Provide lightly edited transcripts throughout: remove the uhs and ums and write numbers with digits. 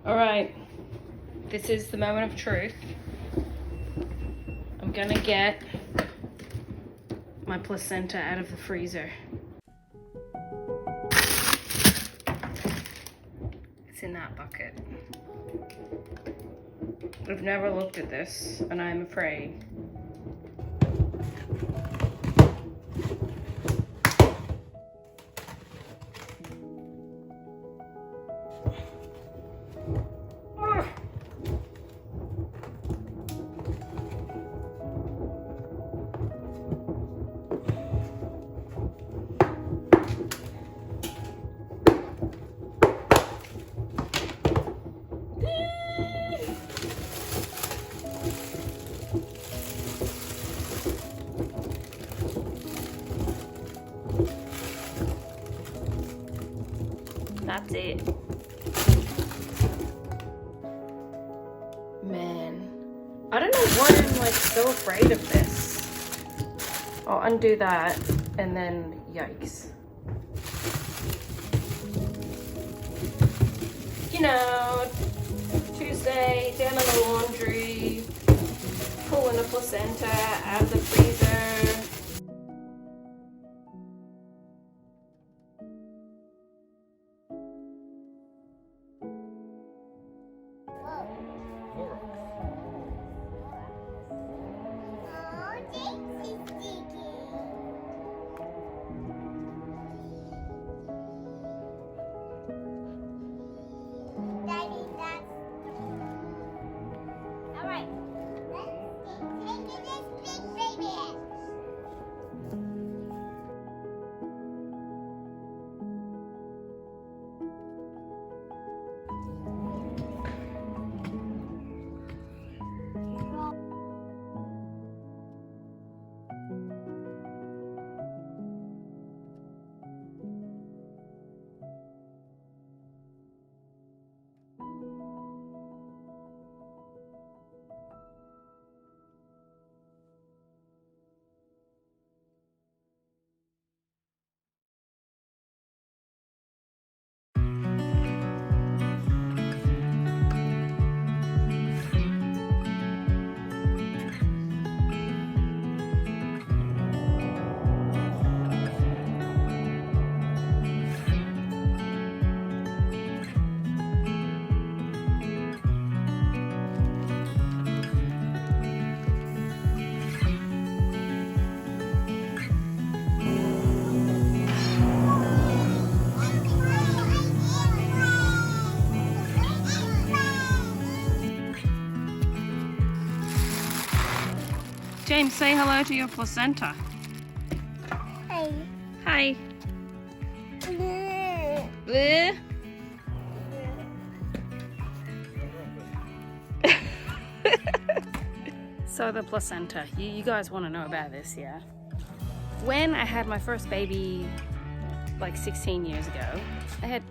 Alright, this is the moment of truth. I'm gonna get my placenta out of the freezer. It's in that bucket. I've never looked at this, and I'm afraid. That's it. Man, I don't know why I'm like so afraid of this. I'll undo that and then yikes. You know, Tuesday, down in the laundry, pulling a placenta out of the freezer. James, say hello to your placenta. Hi. Hi. Bleh. So the placenta, you guys want to know about this, yeah? When I had my first baby, like 16 years ago, I had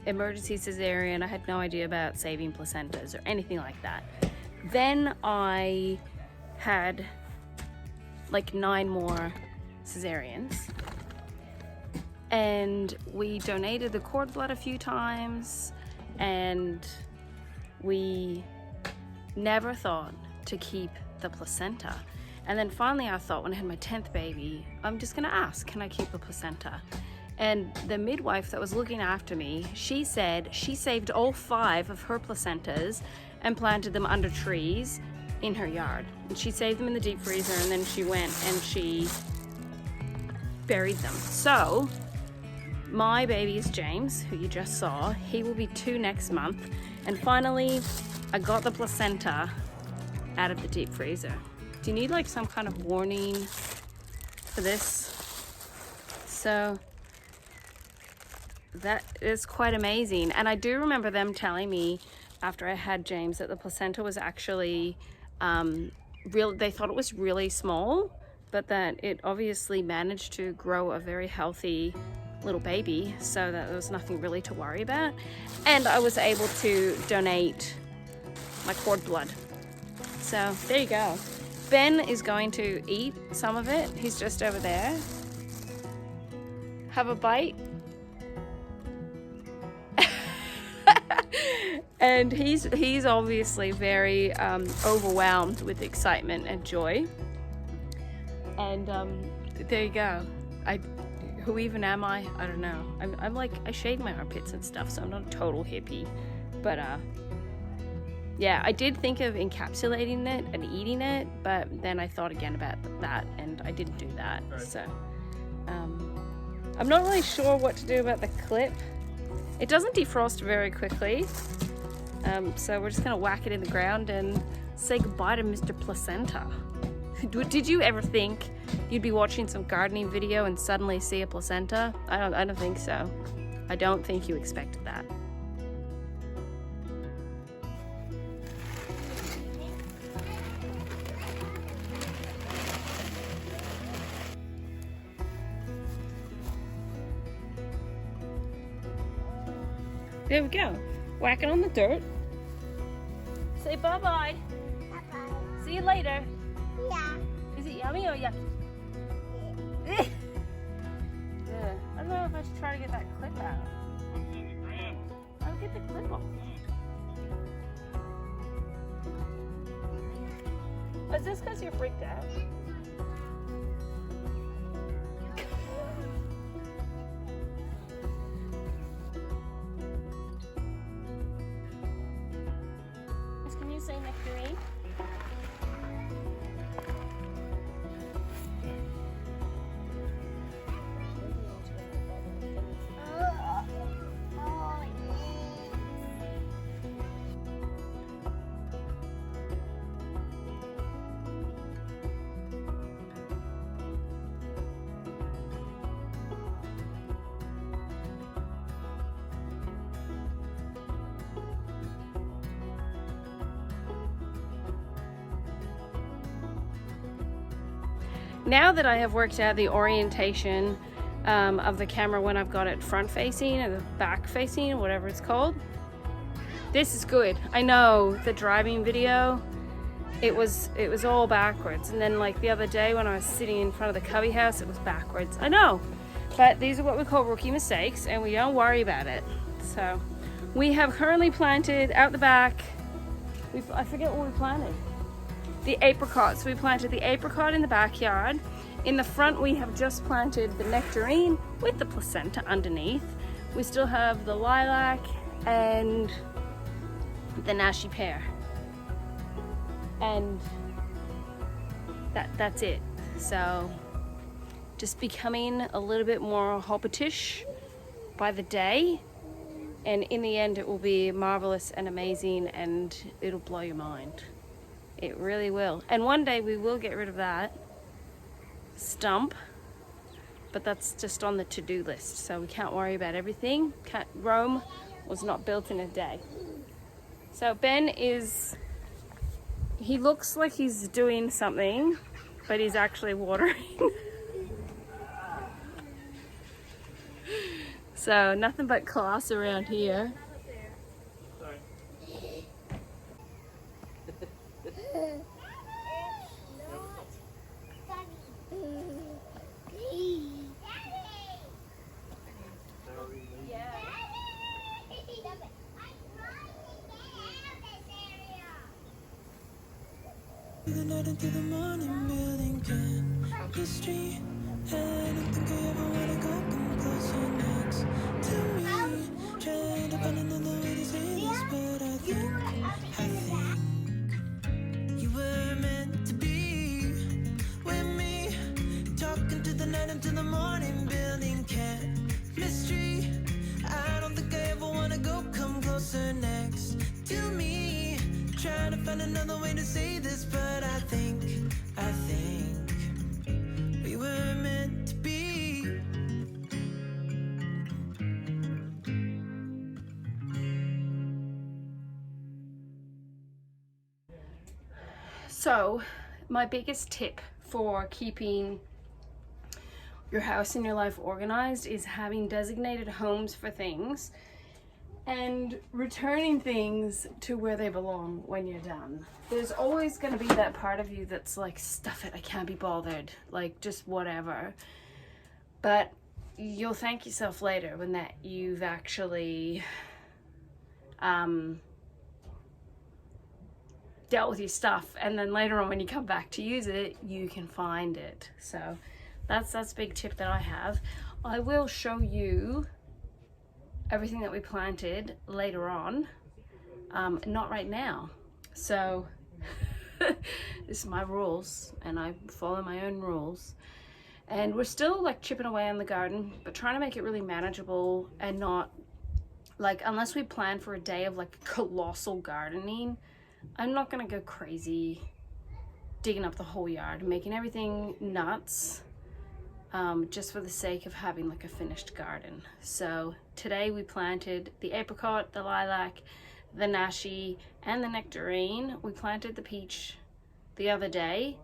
emergency cesarean. I had no idea about saving placentas or anything like that. Then I had like 9 more cesareans, and we donated the cord blood a few times, and we never thought to keep the placenta. And then finally I thought, when I had my 10th baby, I'm just gonna ask, can I keep the placenta? And the midwife that was looking after me, she said she saved all 5 of her placentas and planted them under trees in her yard. And she saved them in the deep freezer, and then she went and she buried them. So my baby is James, who you just saw. He will be 2 next month. And finally, I got the placenta out of the deep freezer. Do you need like some kind of warning for this? So that is quite amazing. And I do remember them telling me after I had James that the placenta was actually they thought it was really small, but that it obviously managed to grow a very healthy little baby, so that there was nothing really to worry about. And I was able to donate my cord blood. So there you go. Ben is going to eat some of it. He's just over there. Have a bite. And he's obviously very overwhelmed with excitement and joy. And there you go. Who even am I? I don't know. I'm like, I shave my armpits and stuff, so I'm not a total hippie. But yeah, I did think of encapsulating it and eating it, but then I thought again about that, and I didn't do that. So I'm not really sure what to do about the clip. It doesn't defrost very quickly, so we're just gonna whack it in the ground and say goodbye to Mr. Placenta. Did you ever think you'd be watching some gardening video and suddenly see a placenta? I don't think so. I don't think you expected that. There we go. Whack it on the dirt. Say bye-bye. Bye-bye. See you later. Yeah. Is it yummy or yucky? Yeah. I don't know if I should try to get that clip out. I'll get the clip off. Is this because you're freaked out? Can you say nectarine? Now that I have worked out the orientation of the camera when I've got it front facing or the back facing, whatever it's called, this is good. I know the driving video, it was all backwards, and then like the other day when I was sitting in front of the cubby house, it was backwards. I know, but these are what we call rookie mistakes, and we don't worry about it. So we have currently planted out the back, I forget what we planted. The apricots. We planted the apricot in the backyard. In the front we have just planted the nectarine with the placenta underneath. We still have the lilac and the nashi pear. And that's it. So just becoming a little bit more hobbitish by the day. And in the end it will be marvelous and amazing, and it'll blow your mind. It really will. And one day we will get rid of that stump, but that's just on the to-do list, so we can't worry about everything. Rome was not built in a day. So Ben he looks like he's doing something, but he's actually watering. So nothing but class around here. The night into the morning, building chemistry. And I don't think I ever wanna go come closer next to me. Trying to find another way to say this, but I think you were meant to be with me. Talking to the night into the morning, building chemistry. I don't think I ever wanna go come closer next to me. Trying to find another way to say this, but I think we were meant to be. So my biggest tip for keeping your house and your life organized is having designated homes for things and returning things to where they belong when you're done. There's always going to be that part of you that's like, stuff it, I can't be bothered, like just whatever. But you'll thank yourself later when that you've actually dealt with your stuff, and then later on when you come back to use it, you can find it. So that's a big tip that I have. I will show you everything that we planted later on, not right now. So this is my rules, and I follow my own rules. And we're still like chipping away on the garden, but trying to make it really manageable, and not like, unless we plan for a day of like colossal gardening, I'm not gonna go crazy digging up the whole yard and making everything nuts, just for the sake of having like a finished garden. So today we planted the apricot, the lilac, the nashi, and the nectarine. We planted the peach the other day,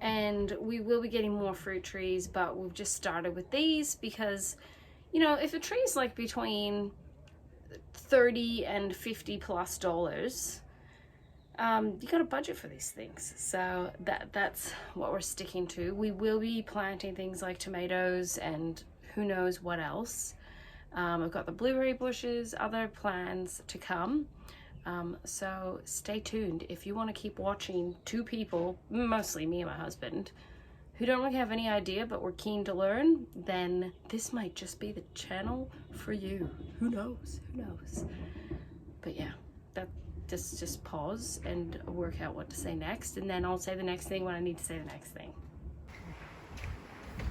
and we will be getting more fruit trees, but we've just started with these because, you know, if a tree is like between $30 and $50+ you got to budget for these things. So that's what we're sticking to. We will be planting things like tomatoes and who knows what else. I've got the blueberry bushes, other plans to come. So stay tuned. If you want to keep watching two people, mostly me and my husband, who don't really have any idea but we're keen to learn, then this might just be the channel for you. Who knows? Who knows? But yeah, that just pause and work out what to say next, and then I'll say the next thing when I need to say the next thing.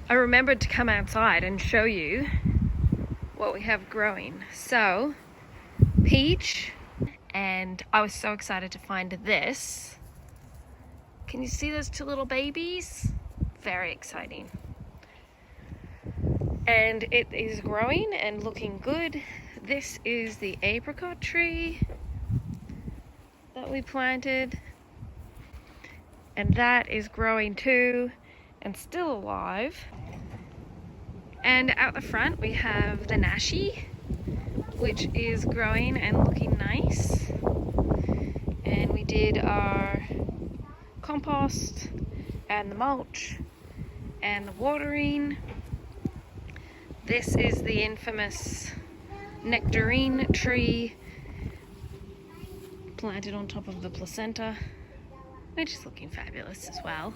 I remembered to come outside and show you what we have growing. So, peach, and I was so excited to find this. Can you see those two little babies? Very exciting. And it is growing and looking good. This is the apricot tree that we planted, and that is growing too and still alive. And out the front we have the nashi, which is growing and looking nice. And we did our compost and the mulch and the watering. This is the infamous nectarine tree planted on top of the placenta, which is looking fabulous as well.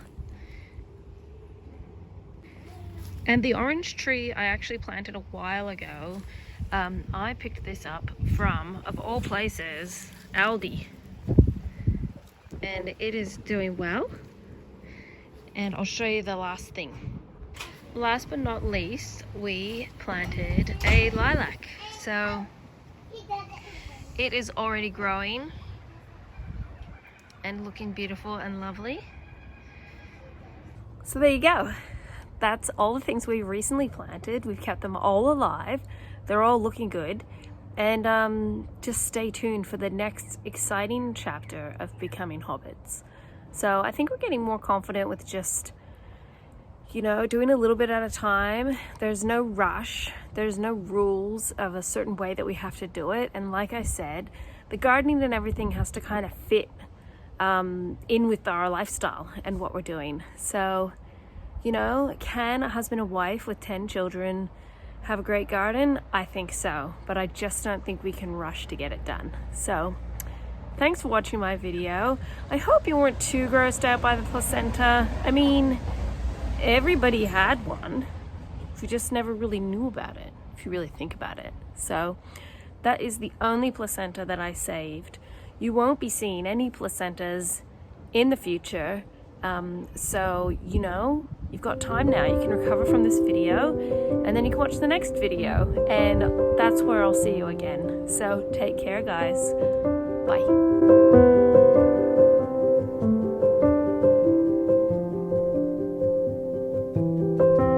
And the orange tree I actually planted a while ago. I picked this up from, of all places, Aldi. And it is doing well. And I'll show you the last thing. Last but not least, we planted a lilac. So it is already growing and looking beautiful and lovely. So there you go. That's all the things we recently planted. We've kept them all alive. They're all looking good. And just stay tuned for the next exciting chapter of becoming Hobbits. So I think we're getting more confident with just, you know, doing a little bit at a time. There's no rush. There's no rules of a certain way that we have to do it. And like I said, the gardening and everything has to kind of fit in with our lifestyle and what we're doing. So, you know, can a husband and wife with 10 children have a great garden? I think so, but I just don't think we can rush to get it done. So thanks for watching my video. I hope you weren't too grossed out by the placenta. I mean, everybody had one. We just never really knew about it, if you really think about it. So that is the only placenta that I saved. You won't be seeing any placentas in the future. So, you know, you've got time now. You can recover from this video, and then you can watch the next video, and that's where I'll see you again. So take care, guys. Bye.